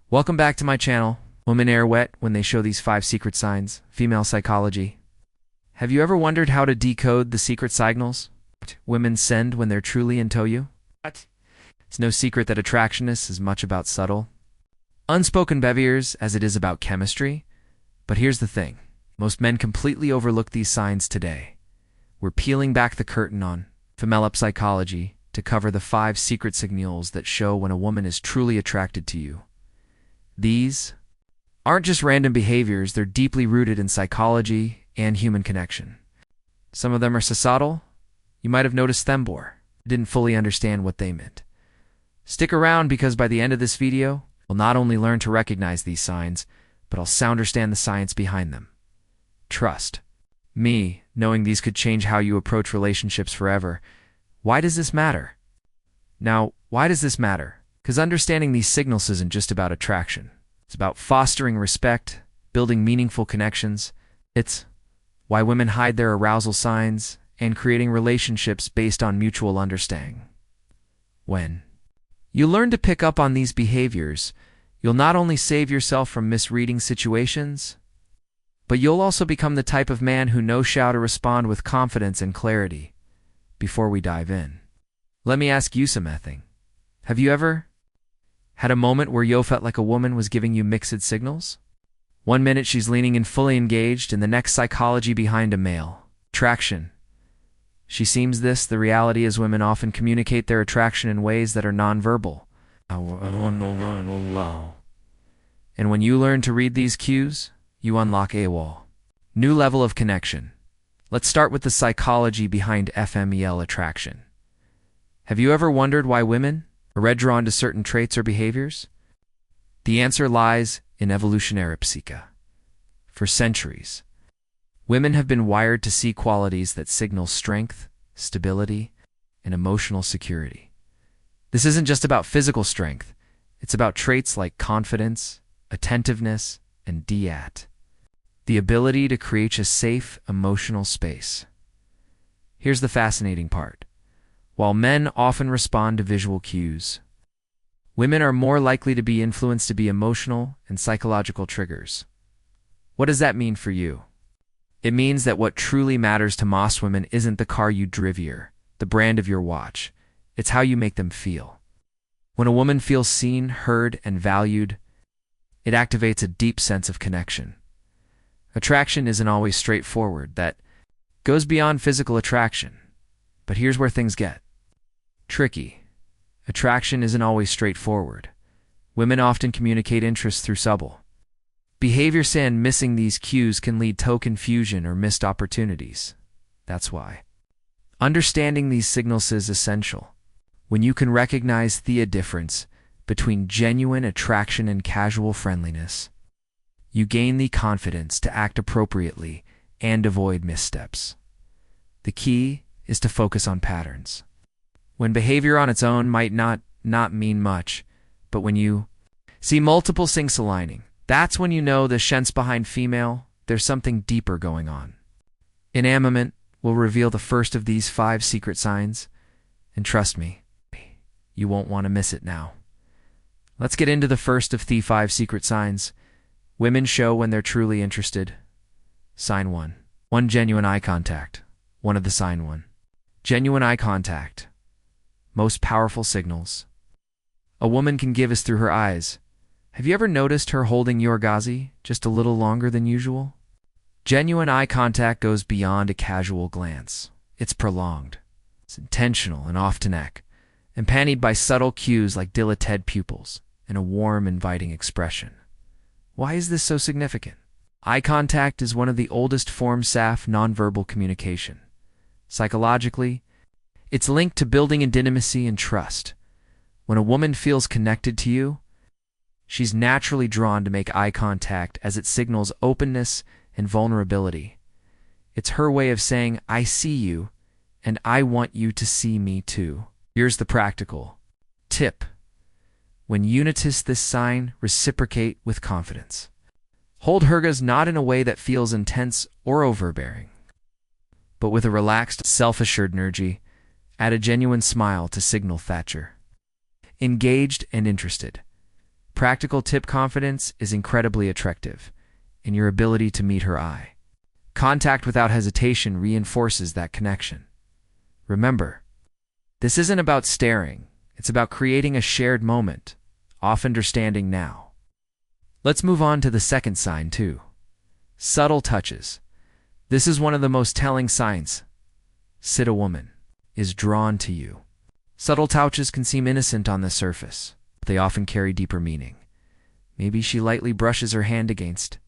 Welcome back to my channel. Women air wet when they show these 5 secret signs. Female psychology. Have you ever wondered how to decode the secret signals women send when they're truly into you? It's no secret that attraction is as much about subtle, unspoken behaviors as it is about chemistry. But here's the thing. Most men completely overlook these signs today. We're peeling back the curtain on female psychology to cover the 5 secret signals that show when a woman is truly attracted to you. These aren't just random behaviors, they're deeply rooted in psychology and human connection. Some of them are so subtle, you might have noticed them before, didn't fully understand what they meant. Stick around because by the end of this video, we'll not only learn to recognize these signs, but also understand the science behind them. Trust me, knowing these could change how you approach relationships forever. Why does this matter? Now, why does this matter? Because understanding these signals isn't just about attraction. It's about fostering respect, building meaningful connections. It's why women hide their arousal signs and creating relationships based on mutual understanding. When you learn to pick up on these behaviors, you'll not only save yourself from misreading situations, but you'll also become the type of man who knows how to respond with confidence and clarity. Before we dive in, let me ask you something. Have you ever had a moment where you felt like a woman was giving you mixed signals? One minute she's leaning in fully engaged, and the next psychology behind a male attraction. She seems this. The reality is women often communicate their attraction in ways that are nonverbal. And when you learn to read these cues, you unlock a new level of connection. Let's start with the psychology behind female attraction. Have you ever wondered why women are drawn to certain traits or behaviors? The answer lies in evolutionary psyche. For centuries, women have been wired to see qualities that signal strength, stability, and emotional security. This isn't just about physical strength. It's about traits like confidence, attentiveness, and the ability to create a safe emotional space. Here's the fascinating part. While men often respond to visual cues, women are more likely to be influenced to be emotional and psychological triggers. What does that mean for you? It means that what truly matters to most women isn't the car you drive or the brand of your watch. It's how you make them feel. When a woman feels seen, heard, and valued, it activates a deep sense of connection. Attraction isn't always straightforward. That goes beyond physical attraction. But here's where things get tricky. Attraction isn't always straightforward. Women often communicate interest through subtle behaviors, and missing these cues can lead to confusion or missed opportunities. That's why understanding these signals is essential. When you can recognize the difference between genuine attraction and casual friendliness, you gain the confidence to act appropriately and avoid missteps. The key is to focus on patterns. When behavior on its own might not mean much, but when you see multiple things aligning, that's when you know the sense behind female, there's something deeper going on. Enamorment will reveal the first of these 5 secret signs, and trust me, you won't want to miss it now. Let's get into the first of the 5 secret signs women show when they're truly interested. Sign 1. Genuine eye contact. One of the sign 1. Genuine eye contact. Most powerful signals a woman can give us through her eyes. Have you ever noticed her holding your gaze just a little longer than usual? Genuine eye contact goes beyond a casual glance. It's prolonged. It's intentional and often accompanied by subtle cues like dilated pupils and a warm, inviting expression. Why is this so significant? Eye contact is one of the oldest forms of nonverbal communication. Psychologically, it's linked to building intimacy and trust. When a woman feels connected to you, she's naturally drawn to make eye contact as it signals openness and vulnerability. It's her way of saying, I see you, and I want you to see me too. Here's the practical tip. When you notice this sign, reciprocate with confidence. Hold her gaze not in a way that feels intense or overbearing, but with a relaxed, self-assured energy. Add a genuine smile to signal Thatcher engaged and interested. Practical tip: confidence is incredibly attractive in your ability to meet her eye. Contact without hesitation reinforces that connection. Remember, this isn't about staring, it's about creating a shared moment, off understanding now. Let's move on to the second sign too. Subtle touches. This is one of the most telling signs. A woman is drawn to you. Subtle touches can seem innocent on the surface, but they often carry deeper meaning. Maybe she lightly brushes her hand against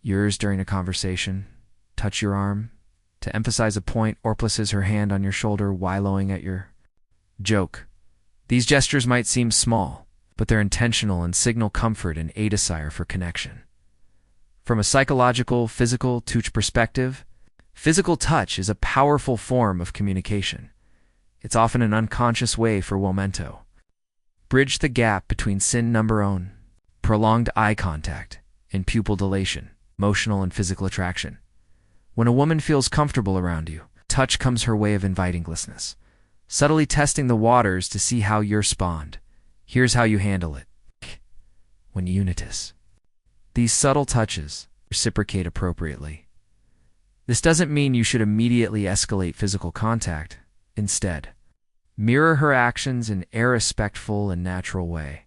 yours during a conversation, touch your arm to emphasize a point, or places her hand on your shoulder wallowing at your joke. These gestures might seem small, but they're intentional and signal comfort and a desire for connection. From a psychological, physical touch perspective, physical touch is a powerful form of communication. It's often an unconscious way for women to bridge the gap between prolonged eye contact, and pupil dilation, emotional and physical attraction. When a woman feels comfortable around you, touch comes her way of inviting closeness, subtly testing the waters to see how you respond. Here's how you handle it. When you notice these subtle touches, reciprocate appropriately. This doesn't mean you should immediately escalate physical contact. Instead, mirror her actions in a respectful and natural way.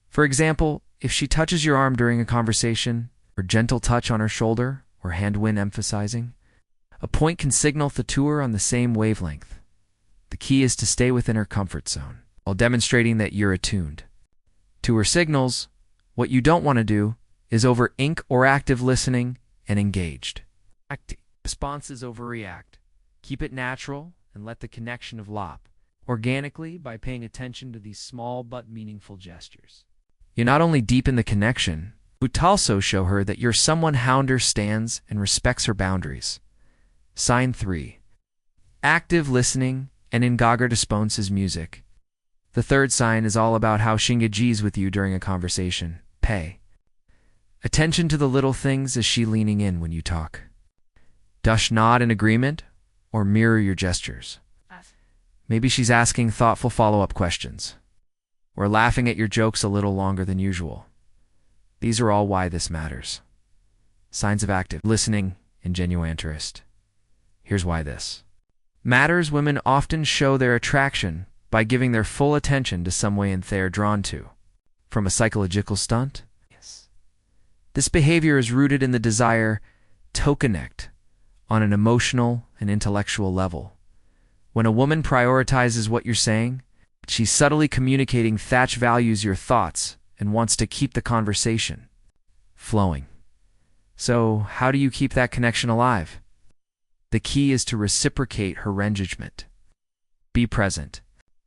For example, if she touches your arm during a conversation, or gentle touch on her shoulder, or hand when emphasizing, a point can signal the two are on the same wavelength. The key is to stay within her comfort zone, while demonstrating that you're attuned to her signals. What you don't want to do is over-ink or active listening and engaged. Responses overreact. Keep it natural and let the connection develop organically by paying attention to these small but meaningful gestures. You not only deepen the connection, but also show her that you're someone who understands and respects her boundaries. Sign 3. Active listening and engaged responses music. The third sign is all about how she engages with you during a conversation. Pay attention to the little things. Is she leaning in when you talk? Does nod in agreement or mirror your gestures? Maybe she's asking thoughtful follow-up questions or laughing at your jokes a little longer than usual. These are all why this matters. Signs of active listening and genuine interest. Here's why this matters. Women often show their attraction by giving their full attention to someone they're drawn to. From a psychological stunt? Yes. This behavior is rooted in the desire to connect on an emotional and intellectual level. When a woman prioritizes what you're saying, she's subtly communicating that she values your thoughts and wants to keep the conversation flowing. So, how do you keep that connection alive? The key is to reciprocate her engagement. Be present.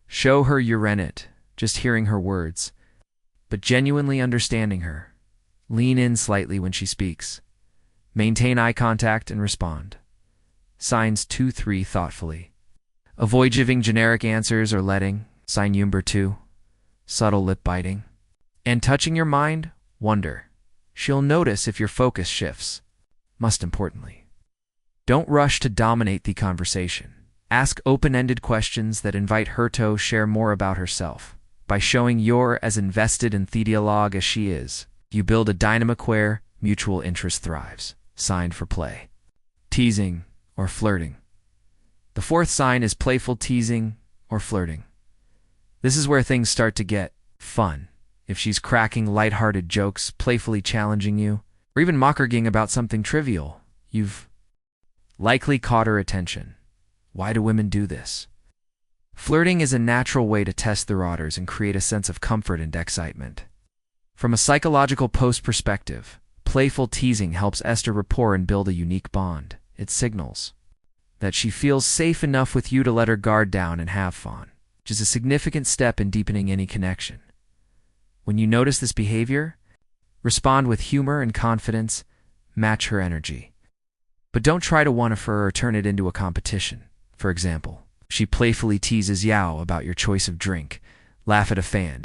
Show her you're in it, just hearing her words, but genuinely understanding her. Lean in slightly when she speaks. Maintain eye contact and respond. Signs 2, 3 thoughtfully. Avoid giving generic answers or letting. Sign number 2. Subtle lip biting. And touching your mind, wonder. She'll notice if your focus shifts. Most importantly, don't rush to dominate the conversation. Ask open-ended questions that invite her to share more about herself. By showing you're as invested in the dialogue as she is, you build a dynamic where mutual interest thrives. Sign for play. Teasing or flirting. The fourth sign is playful teasing or flirting. This is where things start to get fun. If she's cracking lighthearted jokes, playfully challenging you, or even mocking about something trivial, you've likely caught her attention. Why do women do this? Flirting is a natural way to test the waters and create a sense of comfort and excitement. From a psychological perspective, playful teasing helps establish rapport and build a unique bond. It signals that she feels safe enough with you to let her guard down and have fun, which is a significant step in deepening any connection. When you notice this behavior, respond with humor and confidence, match her energy. But don't try to one-up her or turn it into a competition. For example, she playfully teases you about your choice of drink, laugh at a fan,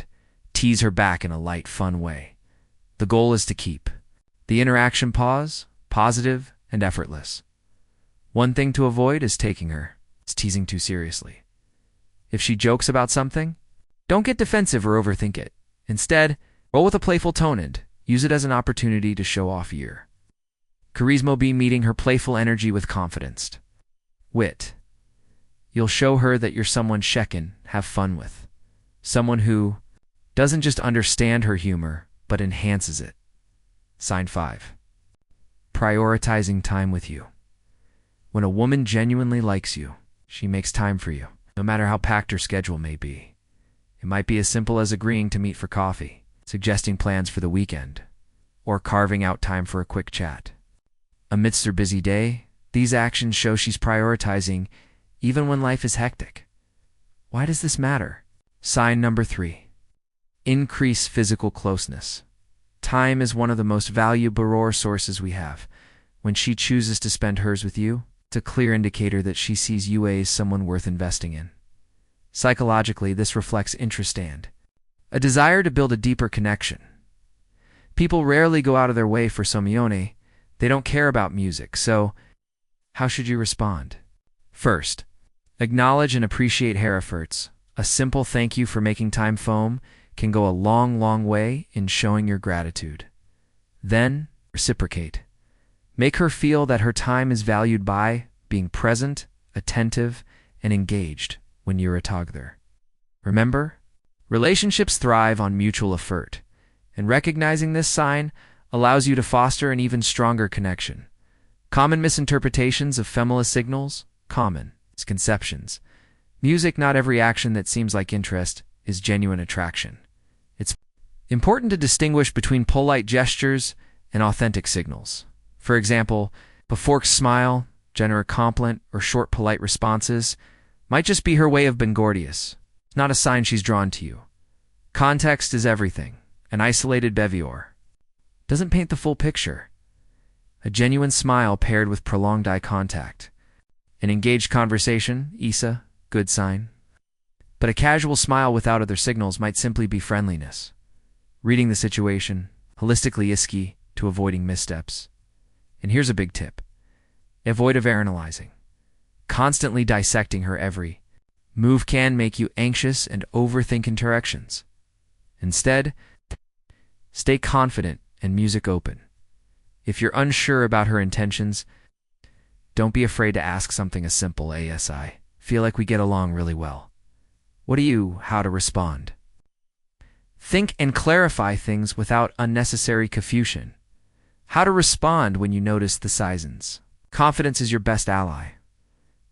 tease her back in a light, fun way. The goal is to keep the interaction positive and effortless. One thing to avoid is taking her teasing too seriously. If she jokes about something, don't get defensive or overthink it. Instead, Roll with a playful tone and use it as an opportunity to show off your charisma. Be meeting her playful energy with confidence. Wit. You'll show her that you're someone she can have fun with. Someone who doesn't just understand her humor, but enhances it. Sign 5. Prioritizing time with you. When a woman genuinely likes you, she makes time for you, no matter how packed her schedule may be. It might be as simple as agreeing to meet for coffee, suggesting plans for the weekend, or carving out time for a quick chat. Amidst her busy day, these actions show she's prioritizing even when life is hectic. Why does this matter? Sign number 3. Increase physical closeness. Time is one of the most valuable resources we have. When she chooses to spend hers with you, it's a clear indicator that she sees you as someone worth investing in. Psychologically, this reflects interest and a desire to build a deeper connection. People rarely go out of their way for somione. They don't care about music, so how should you respond? First, acknowledge and appreciate her efforts. A simple thank you for making time foam can go a long way in showing your gratitude. Then, reciprocate. Make her feel that her time is valued by being present, attentive, and engaged when you're together. Remember, relationships thrive on mutual effort, and recognizing this sign allows you to foster an even stronger connection. Common misinterpretations of female signals, common misconceptions. Music, not every action that seems like interest is genuine attraction. It's important to distinguish between polite gestures and authentic signals. For example, a forced smile, generous compliment, or short polite responses might just be her way of being gorgeous, not a sign she's drawn to you. Context is everything. An isolated behavior doesn't paint the full picture. A genuine smile paired with prolonged eye contact. An engaged conversation, Isa, good sign. But a casual smile without other signals might simply be friendliness. Reading the situation, holistically is key to avoiding missteps. And here's a big tip. Avoid overanalyzing. Constantly dissecting her every move can make you anxious and overthink interactions. Instead, stay confident and music open. If you're unsure about her intentions, don't be afraid to ask something as simple as I feel like we get along really well. What do you, how to respond? Think and clarify things without unnecessary confusion. How to respond when you notice the signs. Confidence is your best ally.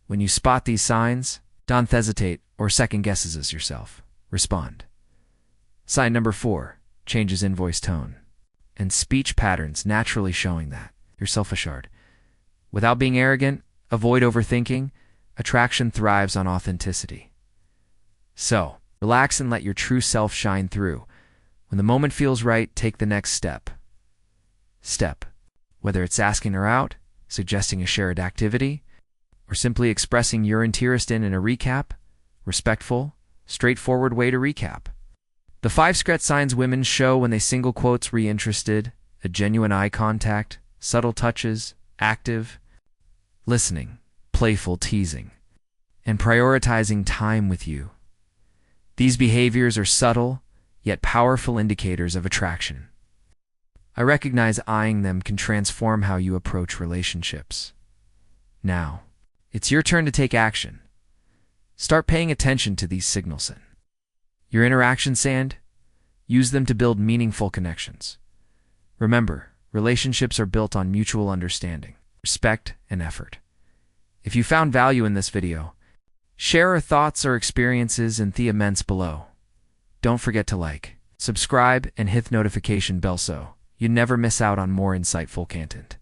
When you spot these signs, don't hesitate or second guesses yourself. Respond. Sign number 4, changes in voice tone and speech patterns, naturally showing that you're self-assured. Without being arrogant, avoid overthinking. Attraction thrives on authenticity. So, relax and let your true self shine through. When the moment feels right, take the next step. Whether it's asking her out, suggesting a shared activity, or simply expressing your interest in a recap, respectful, straightforward way to recap. The 5 secret signs women show when they single quotes re-interested, a genuine eye contact, subtle touches, active, listening, playful teasing, and prioritizing time with you. These behaviors are subtle, yet powerful indicators of attraction. I recognize eyeing them can transform how you approach relationships. Now, it's your turn to take action. Start paying attention to these signals. Your interactions and use them to build meaningful connections. Remember, relationships are built on mutual understanding, respect, and effort. If you found value in this video, share your thoughts or experiences in the comments below. Don't forget to like, subscribe, and hit the notification bell so you never miss out on more insightful content.